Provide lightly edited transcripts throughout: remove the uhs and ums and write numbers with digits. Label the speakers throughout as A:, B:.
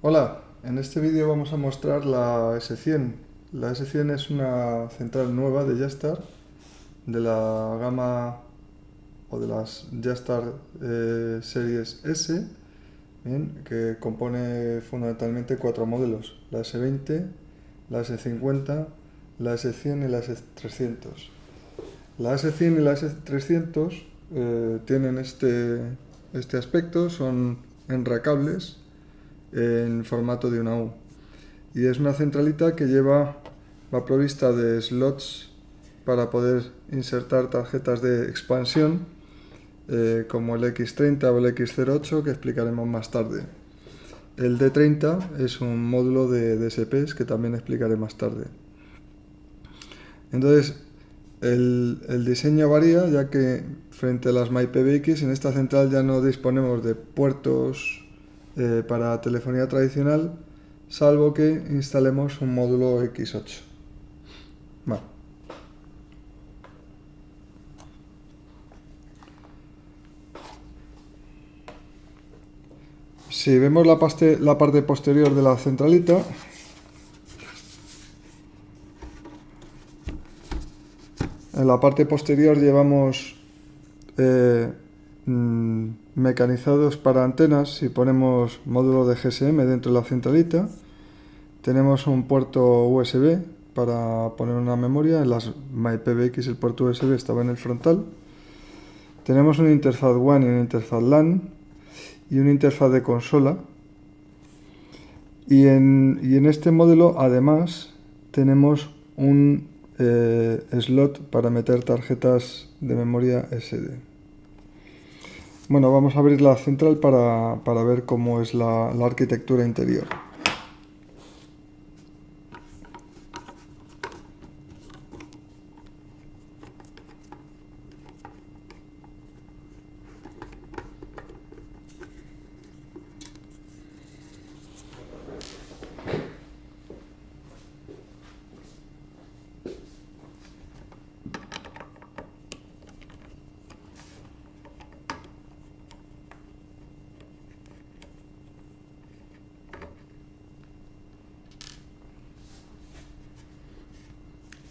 A: Hola, en este vídeo vamos a mostrar la S100. La S100 es una central nueva de Yastar, de la gama o de las Yastar Series S, bien, que compone fundamentalmente cuatro modelos: la S20, la S50, la S100 y la S300. La S100 y la S300 tienen este aspecto, son enracables en formato de una U. Y es una centralita que va provista de slots para poder insertar tarjetas de expansión, como el X30 o el X08, que explicaremos más tarde. El D30 es un módulo de DSPs que también explicaré más tarde. Entonces, el diseño varía, ya que frente a las MyPBX en esta central ya no disponemos de puertos para telefonía tradicional, salvo que instalemos un módulo X8. Vale. Si vemos la parte posterior de la centralita, en la parte posterior llevamos mecanizados para antenas. Si ponemos módulo de GSM dentro de la centralita, tenemos un puerto USB para poner una memoria. En las MyPBX el puerto USB estaba en el frontal. Tenemos una interfaz WAN y una interfaz LAN y una interfaz de consola. Y en este módulo además tenemos un slot para meter tarjetas de memoria SD. Bueno, vamos a abrir la central para ver cómo es la arquitectura interior.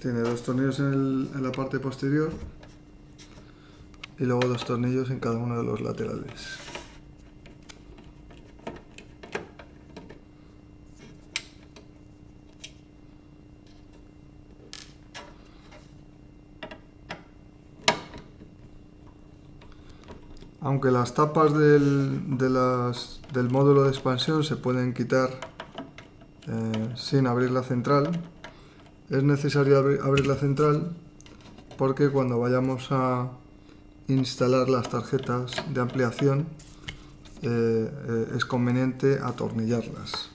A: Tiene dos tornillos en la parte posterior y luego dos tornillos en cada uno de los laterales. Aunque las tapas del módulo de expansión se pueden quitar sin abrir la central, es necesario abrir la central porque cuando vayamos a instalar las tarjetas de ampliación es conveniente atornillarlas.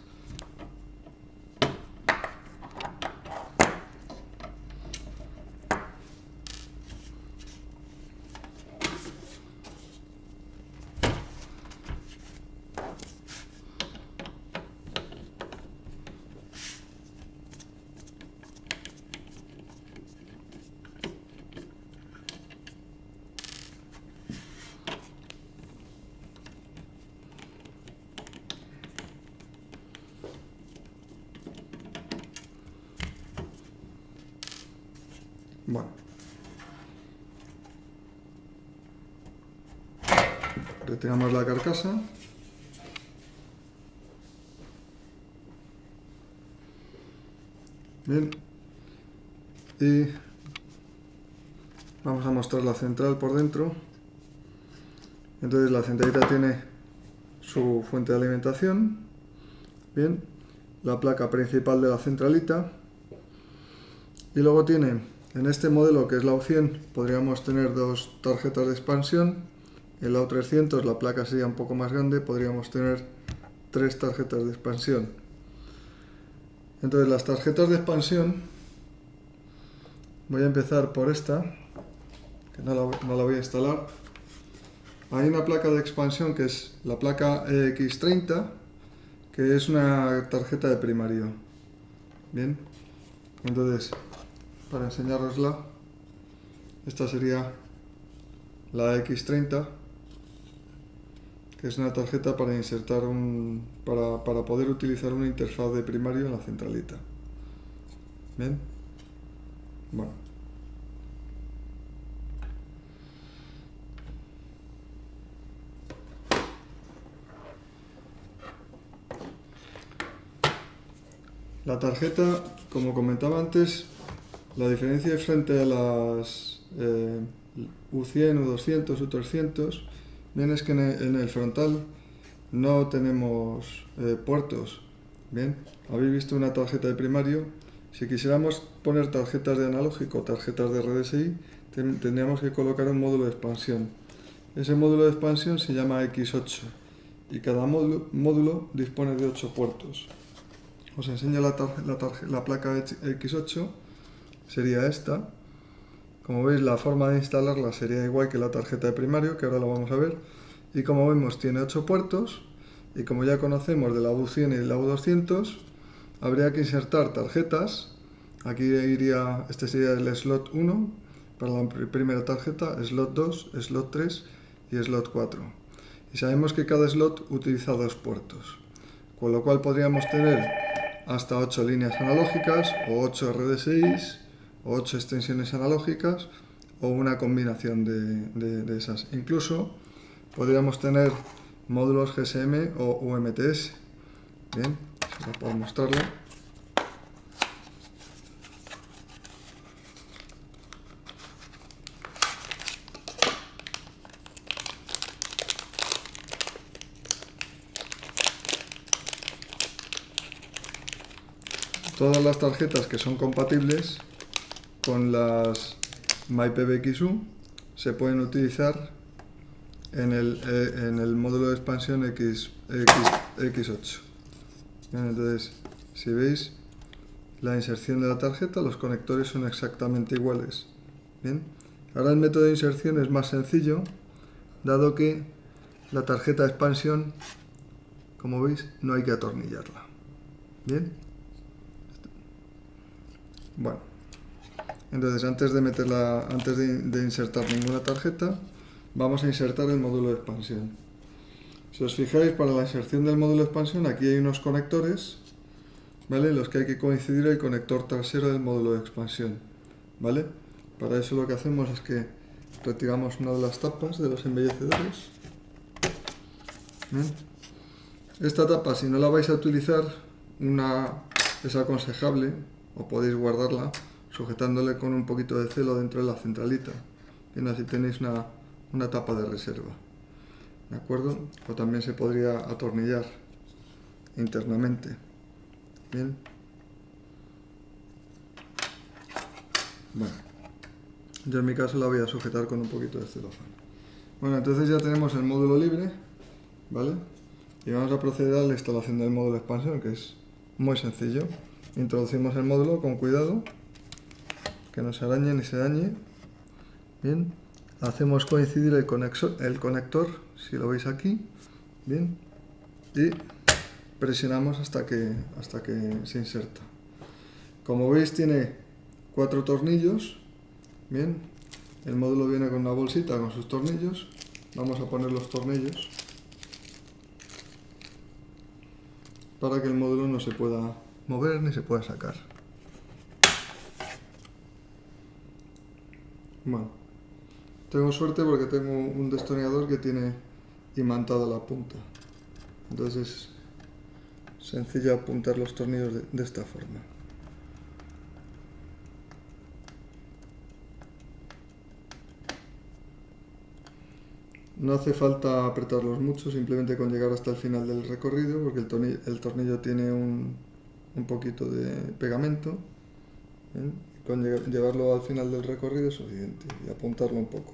A: Bueno, retiramos la carcasa. Bien, y vamos a mostrar la central por dentro. Entonces la centralita tiene su fuente de alimentación, bien, la placa principal de la centralita, y luego tiene, en este modelo que es la U100, podríamos tener dos tarjetas de expansión. En la U300 la placa sería un poco más grande, podríamos tener tres tarjetas de expansión. Entonces las tarjetas de expansión, voy a empezar por esta, que no la voy a instalar. Hay una placa de expansión que es la placa X30, que es una tarjeta de primario. Bien, entonces, para enseñarosla, esta sería la X30, que es una tarjeta para insertar para poder utilizar una interfaz de primario en la centralita. Bien, bueno. La tarjeta, como comentaba antes, la diferencia frente a las U100, U200, U300, bien, es que en el frontal no tenemos puertos. Bien, habéis visto una tarjeta de primario. Si quisiéramos poner tarjetas de analógico o tarjetas de RDSI, tendríamos que colocar un módulo de expansión. Ese módulo de expansión se llama X8 y cada módulo dispone de 8 puertos. Os enseño la placa X8, sería esta. Como veis, la forma de instalarla sería igual que la tarjeta de primario, que ahora lo vamos a ver. Y como vemos, tiene 8 puertos. Y como ya conocemos de la U100 y la U200, habría que insertar tarjetas. Aquí iría, este sería el slot 1 para la primera tarjeta, slot 2, slot 3 y slot 4. Y sabemos que cada slot utiliza 2 puertos, con lo cual podríamos tener hasta 8 líneas analógicas, o 8 RDSIs, o 8 extensiones analógicas, o una combinación de esas. Incluso podríamos tener módulos GSM o UMTS. Bien, ahora puedo mostrarlo. Todas las tarjetas que son compatibles con las MyPBXU se pueden utilizar en el módulo de expansión X8. Bien, entonces, si veis la inserción de la tarjeta, los conectores son exactamente iguales. Bien, ahora el método de inserción es más sencillo, dado que la tarjeta de expansión, como veis, no hay que atornillarla. Bien. Bueno, entonces antes de insertar ninguna tarjeta, vamos a insertar el módulo de expansión. Si os fijáis, para la inserción del módulo de expansión, aquí hay unos conectores, ¿vale?, en los que hay que coincidir el conector trasero del módulo de expansión, ¿vale? Para eso lo que hacemos es que retiramos una de las tapas de los embellecedores. ¿Bien? Esta tapa, si no la vais a utilizar, es aconsejable, o podéis guardarla sujetándole con un poquito de celo dentro de la centralita. Bien, así tenéis una tapa de reserva. ¿De acuerdo? O también se podría atornillar internamente. Bien. Bueno, yo en mi caso la voy a sujetar con un poquito de celofán. Bueno, entonces ya tenemos el módulo libre, ¿vale? Y vamos a proceder a la instalación del módulo de expansión, que es muy sencillo. Introducimos el módulo con cuidado, que no se arañe ni se dañe. Bien, hacemos coincidir el conector, si lo veis aquí, bien, y presionamos hasta que se inserta. Como veis, tiene 4 tornillos. Bien, el módulo viene con una bolsita con sus tornillos. Vamos a poner los tornillos para que el módulo no se pueda mover ni se pueda sacar. Bueno, tengo suerte porque tengo un destornillador que tiene imantada la punta. Entonces es sencillo apuntar los tornillos de esta forma. No hace falta apretarlos mucho, simplemente con llegar hasta el final del recorrido, porque el tornillo tiene un poquito de pegamento. ¿Bien? Con llevarlo al final del recorrido es suficiente, y apuntarlo un poco.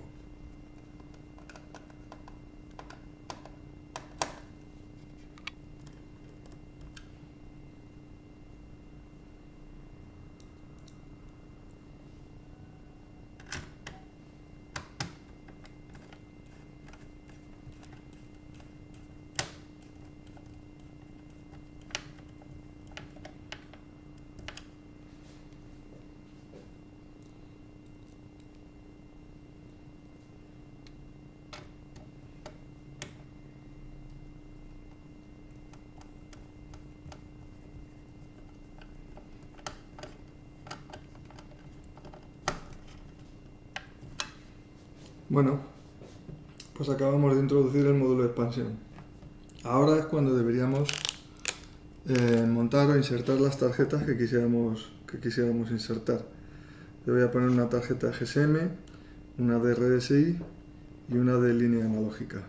A: Bueno, pues acabamos de introducir el módulo de expansión. Ahora es cuando deberíamos montar o insertar las tarjetas que quisiéramos insertar. Yo voy a poner una tarjeta GSM, una de RDSI y una de línea analógica.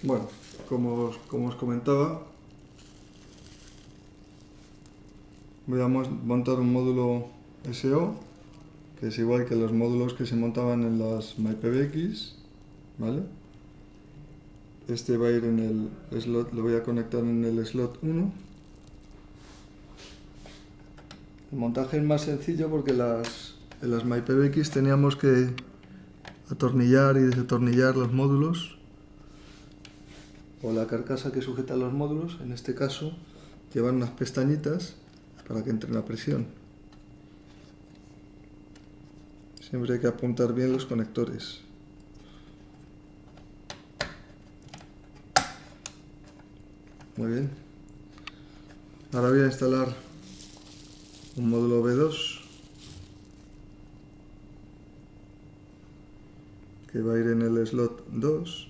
A: Bueno, como os comentaba, voy a montar un módulo SO, que es igual que los módulos que se montaban en las MyPBX, ¿vale? Este va a ir en el slot, lo voy a conectar en el slot 1. El montaje es más sencillo porque en las MyPBX teníamos que atornillar y desatornillar los módulos, o la carcasa que sujeta los módulos. En este caso llevan unas pestañitas para que entre la presión. Siempre hay que apuntar bien los conectores. Muy bien. Ahora voy a instalar un módulo B2 que va a ir en el slot 2.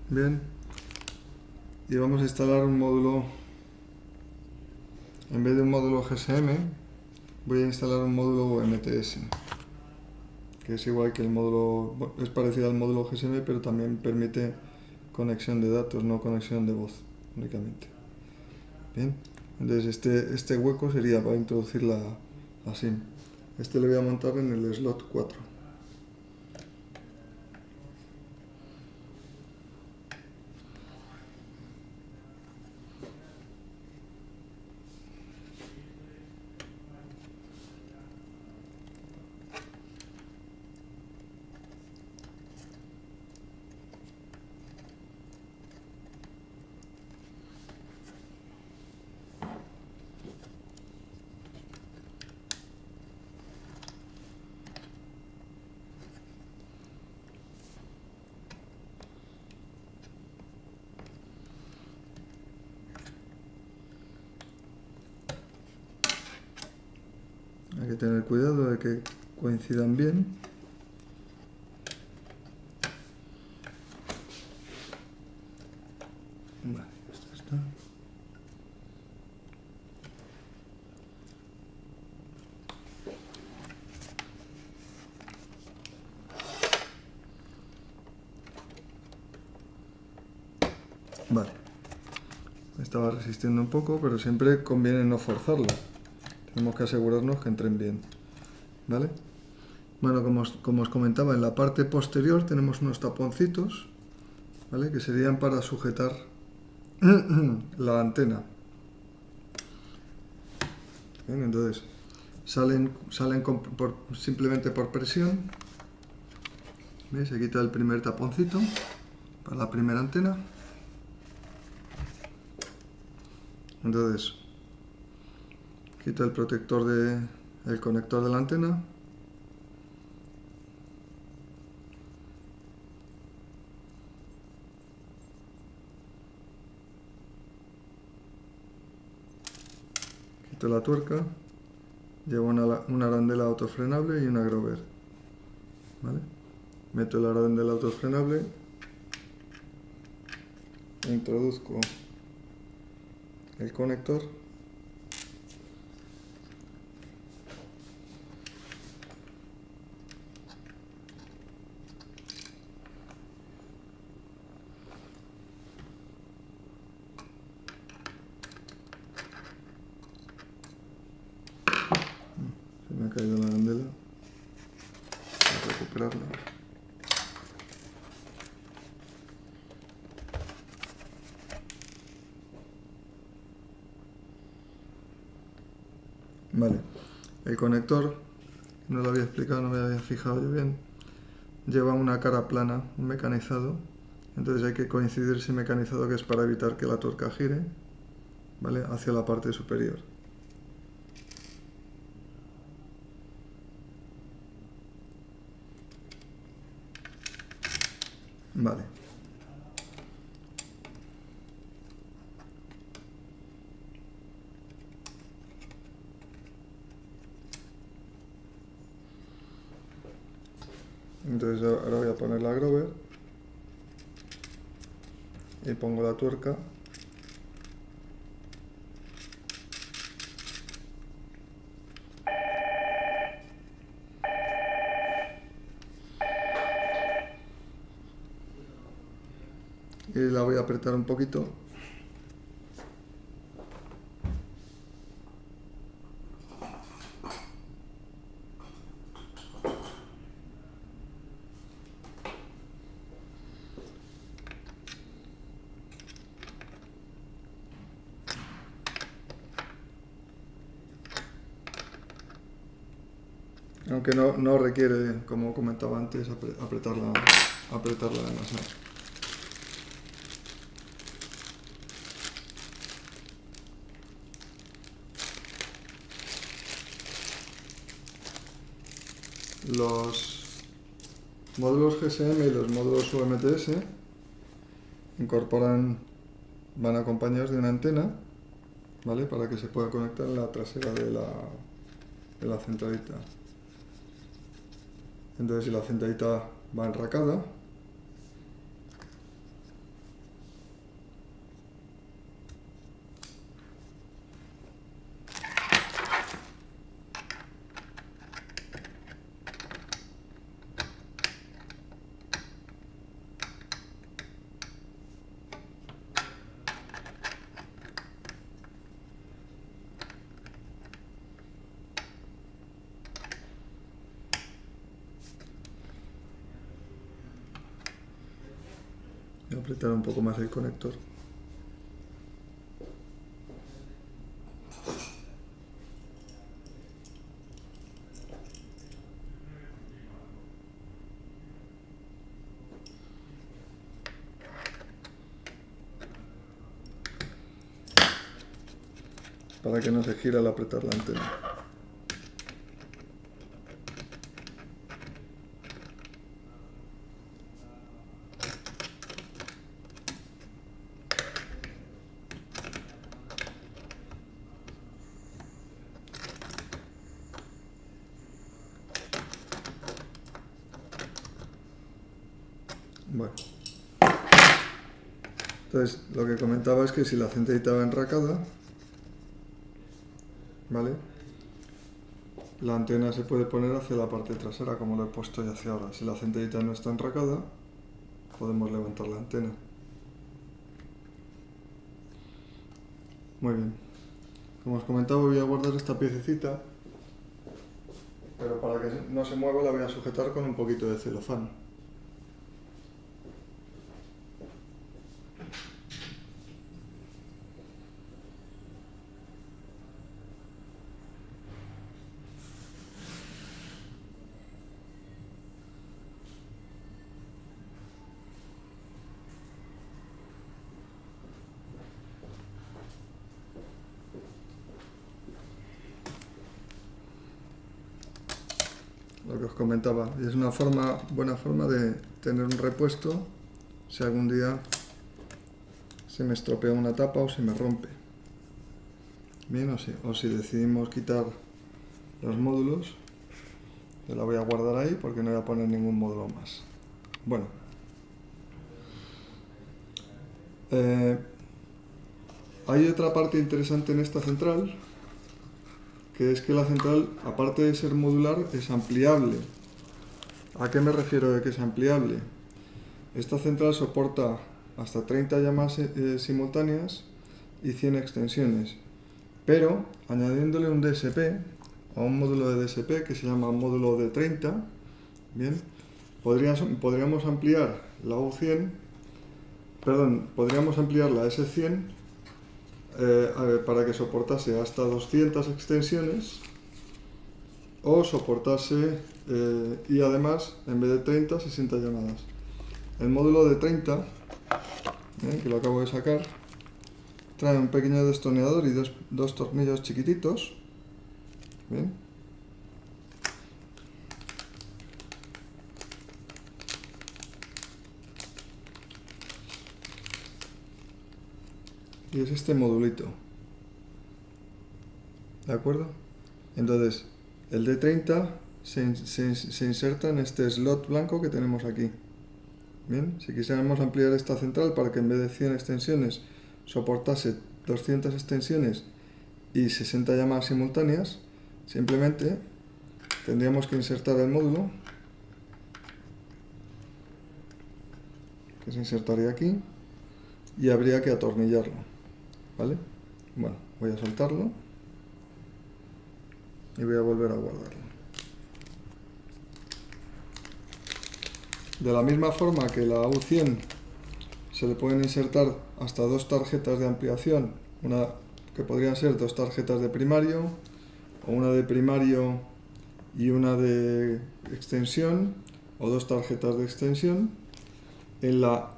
A: Bien, y vamos a instalar un módulo, en vez de un módulo GSM, voy a instalar un módulo MTS, que es igual que el módulo, es parecido al módulo GSM, pero también permite conexión de datos, no conexión de voz únicamente. Bien, entonces este hueco sería para introducir la SIM. Este lo voy a montar en el slot 4. Hay que tener cuidado de que coincidan bien. Vale, esto está. Vale. Estaba resistiendo un poco, pero siempre conviene no forzarlo. Tenemos que asegurarnos que entren bien. ¿Vale? Bueno, como os comentaba, en la parte posterior tenemos unos taponcitos, ¿vale? Que serían para sujetar la antena. Bien, entonces salen simplemente por presión. ¿Veis? Se quita el primer taponcito para la primera antena. Entonces quito el protector del conector de la antena. Quito la tuerca. Llevo una arandela autofrenable y una Grover. ¿Vale? Meto la arandela autofrenable. Introduzco el conector. Se me ha caído la arandela. Voy a recuperarla. Vale, el conector, no lo había explicado, no me había fijado yo bien, lleva una cara plana, un mecanizado, entonces hay que coincidir ese mecanizado, que es para evitar que la tuerca gire, ¿vale?, hacia la parte superior. Vale. Entonces ahora voy a poner la Grover y pongo la tuerca. Y la voy a apretar un poquito. Aunque no requiere, como comentaba antes, apretarla demasiado. Los módulos GSM y los módulos UMTS van acompañados de una antena, ¿vale?, para que se pueda conectar en la trasera de la centralita. Entonces, si la centralita va enracada, voy a apretar un poco más el conector. Para que no se gire al apretar la antena. Bueno, entonces lo que comentaba es que si la centralita va enracada, ¿vale?, la antena se puede poner hacia la parte trasera, como lo he puesto ya hacia ahora. Si la centralita no está enracada, podemos levantar la antena. Muy bien. Como os comentaba, voy a guardar esta piececita, pero para que no se mueva la voy a sujetar con un poquito de celofán. Lo que os comentaba, y es una buena forma de tener un repuesto si algún día se me estropea una tapa o se me rompe. Bien, o si decidimos quitar los módulos, yo la voy a guardar ahí porque no voy a poner ningún módulo más. Bueno, hay otra parte interesante en esta central, que es que la central, aparte de ser modular, es ampliable. ¿A qué me refiero de que es ampliable? Esta central soporta hasta 30 llamadas simultáneas y 100 extensiones, pero añadiéndole un DSP, a un módulo de DSP que se llama módulo D30, bien, podríamos ampliar la U100, podríamos ampliar la S100 para que soportase hasta 200 extensiones, o soportase y además en vez de 30, 60 llamadas. El módulo de 30, que lo acabo de sacar, trae un pequeño destornillador y dos tornillos chiquititos. ¿Bien? Y es este modulito. ¿De acuerdo? Entonces, el de 30 se inserta en este slot blanco que tenemos aquí. Bien, si quisiéramos ampliar esta central para que en vez de 100 extensiones soportase 200 extensiones y 60 llamadas simultáneas, simplemente tendríamos que insertar el módulo, que se insertaría aquí, y habría que atornillarlo, ¿vale? Bueno, voy a soltarlo y voy a volver a guardarlo. De la misma forma que la U100 se le pueden insertar hasta dos tarjetas de ampliación, una que podrían ser dos tarjetas de primario, o una de primario y una de extensión, o dos tarjetas de extensión. En la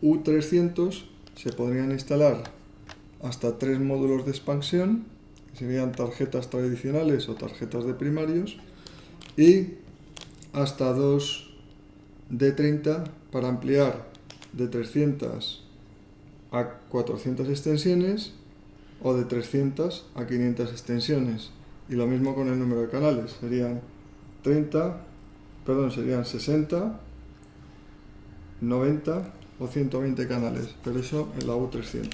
A: U300 se podrían instalar hasta 3 módulos de expansión, que serían tarjetas tradicionales o tarjetas de primarios, y hasta 2 de 30 para ampliar de 300 a 400 extensiones o de 300 a 500 extensiones. Y lo mismo con el número de canales, serían 60, 90 o 120 canales, pero eso en la U300.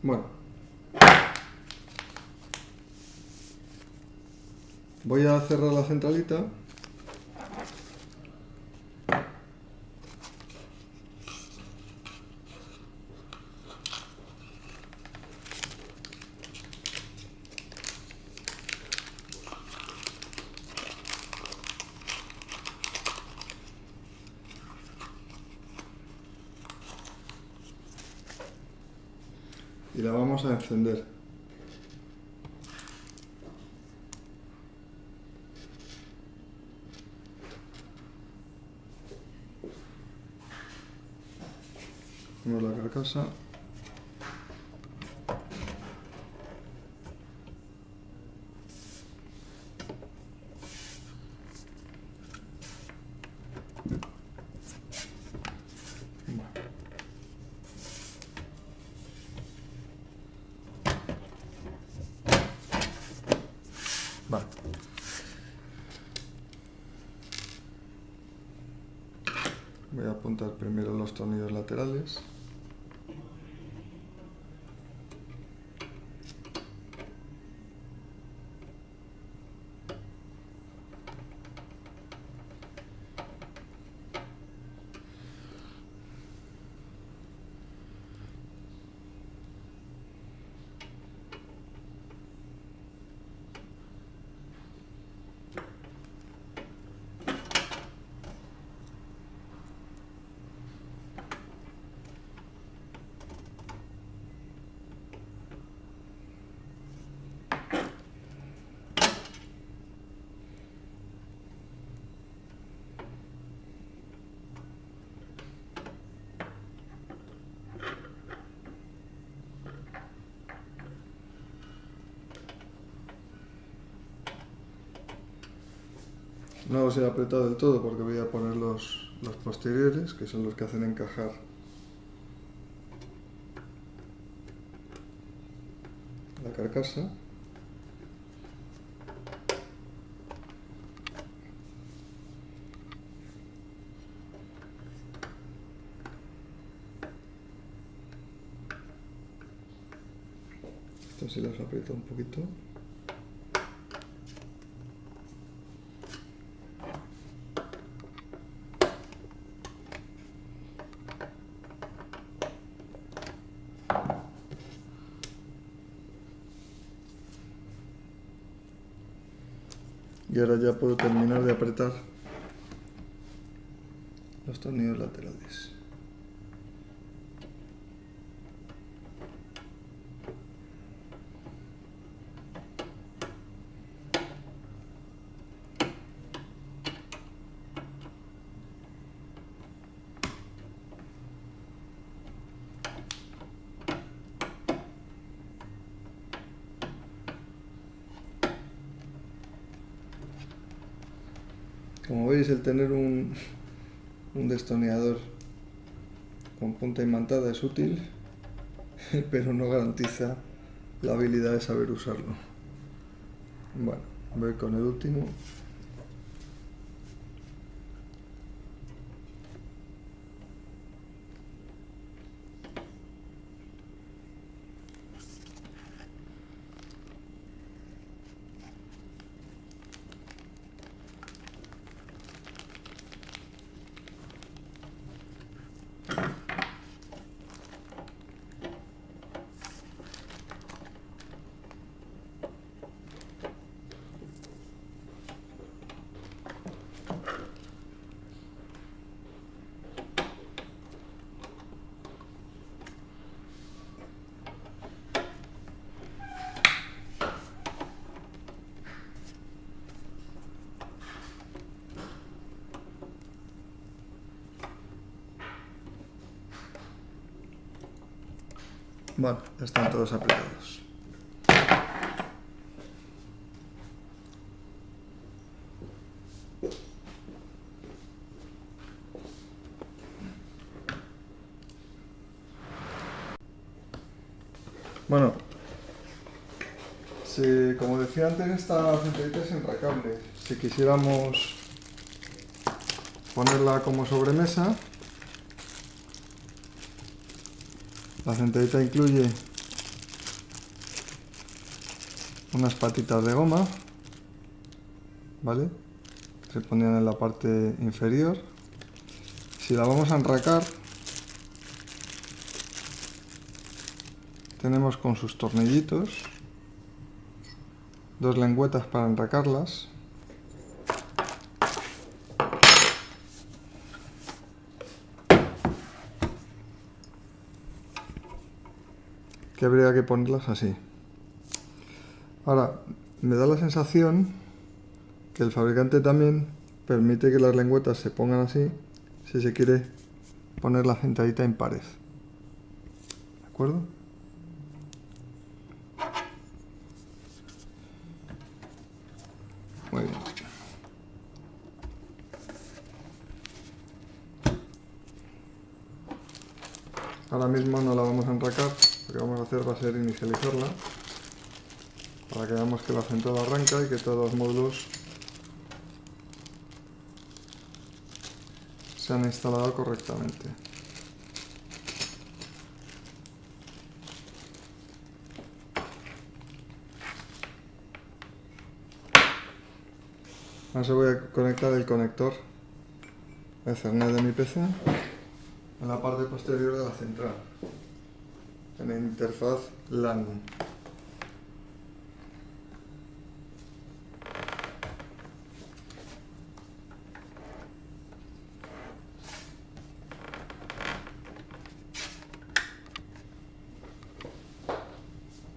A: Bueno, voy a cerrar la centralita. Y la vamos a encender. Ponemos la carcasa. Vale. Voy a apuntar primero los tornillos laterales. No los he apretado del todo porque voy a poner los posteriores, que son los que hacen encajar la carcasa. Esto sí los aprieto un poquito. Y ahora ya puedo terminar de apretar los tornillos laterales. Como veis, el tener un destornillador con punta imantada es útil, pero no garantiza la habilidad de saber usarlo. Bueno, voy con el último. Bueno, ya están todos apretados. Bueno, como decía antes, esta centralita es enracable. Si quisiéramos ponerla como sobremesa, la centralita incluye unas patitas de goma, ¿vale? Se ponían en la parte inferior. Si la vamos a enracar, tenemos con sus tornillitos dos lengüetas para enracarlas. Que habría que ponerlas así. Ahora, me da la sensación que el fabricante también permite que las lengüetas se pongan así si se quiere poner la centralita en pared. ¿De acuerdo? Muy bien. Ahora mismo no la vamos a enracar, lo que vamos a hacer va a ser inicializarla para que veamos que la central arranca y que todos los módulos se han instalado correctamente. Ahora voy a conectar el conector Ethernet de mi PC en la parte posterior de la central, en la interfaz LAN.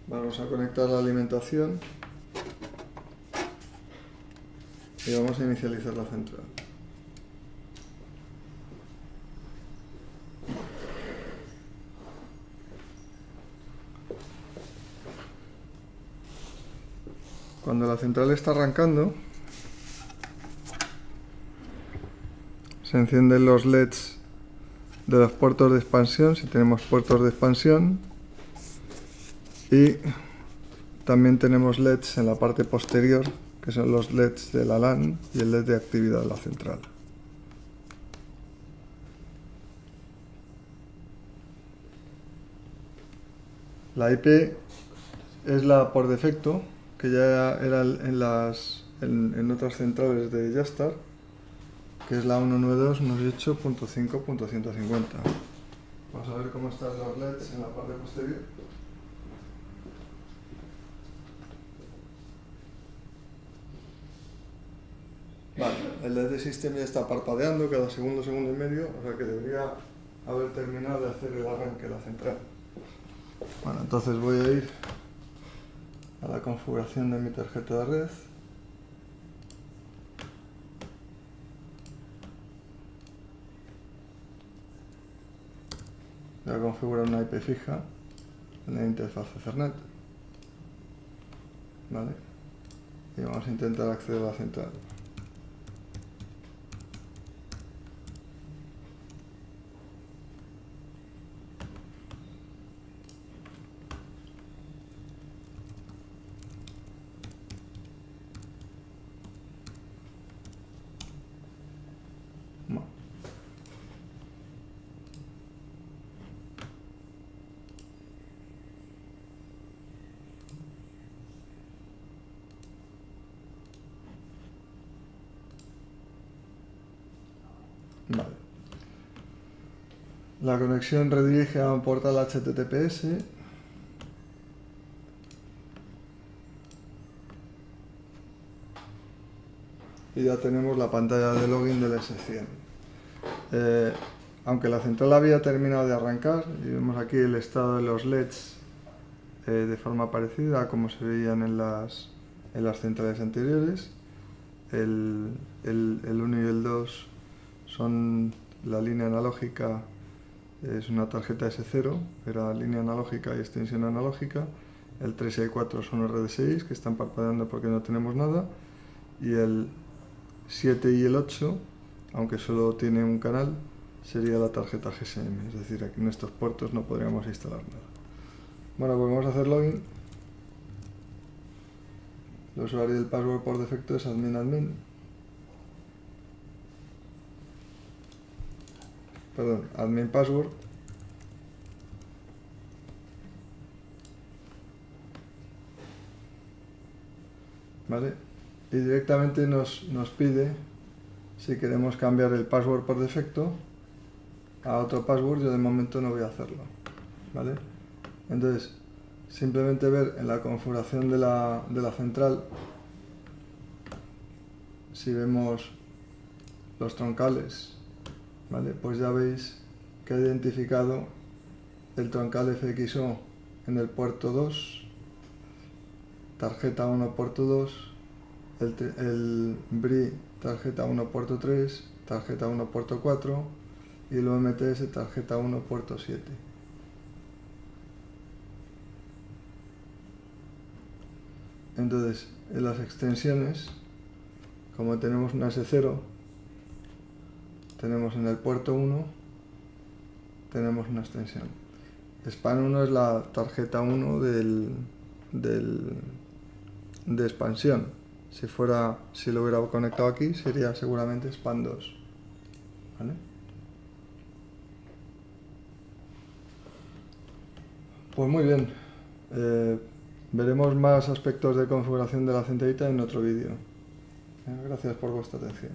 A: Vamos a conectar la alimentación y vamos a inicializar la central. Cuando la central está arrancando, se encienden los LEDs de los puertos de expansión, si tenemos puertos de expansión, y también tenemos LEDs en la parte posterior, que son los LEDs de la LAN y el LED de actividad de la central. La IP es la por defecto, que ya era en otras centrales de Yastar, que es la 192.168.5.150. Vamos a ver cómo están los LEDs en la parte posterior. el LED System ya está parpadeando cada segundo, segundo y medio, o sea que debería haber terminado de hacer el arranque de la central. Bueno, entonces voy a ir a la configuración de mi tarjeta de red. Voy a configurar una IP fija en la interfaz Ethernet. ¿Vale? Y vamos a intentar acceder a la central. Bueno. Vale. La conexión redirige a un portal HTTPS. Y ya tenemos la pantalla de login del S100. Aunque la central había terminado de arrancar, y vemos aquí el estado de los LEDs de forma parecida a como se veían en las centrales anteriores. El 1 y el 2 son la línea analógica, es una tarjeta S0, era línea analógica y extensión analógica. El 3 y el 4 son RD6 que están parpadeando porque no tenemos nada. Y el 7 y el 8, aunque solo tiene un canal, sería la tarjeta GSM, es decir, aquí en estos puertos no podríamos instalar nada. Bueno, pues vamos a hacer login. El usuario y el password por defecto es admin. Perdón, admin password. ¿Vale? Y directamente nos pide si queremos cambiar el password por defecto a otro password. Yo de momento no voy a hacerlo, ¿vale? Entonces, simplemente ver en la configuración de la central, si vemos los troncales, ¿vale? Pues ya veis que he identificado el troncal FXO en el puerto 2, tarjeta 1 puerto 2, el BRI tarjeta 1 puerto 3, tarjeta 1 puerto 4 y el UMTS tarjeta 1 puerto 7. Entonces, en las extensiones, como tenemos una S0, tenemos en el puerto 1, tenemos una extensión. SPAN 1 es la tarjeta 1 de expansión. Si lo hubiera conectado aquí, sería seguramente SPAN 2. ¿Vale? Pues muy bien. Veremos más aspectos de configuración de la centralita en otro vídeo. Gracias por vuestra atención.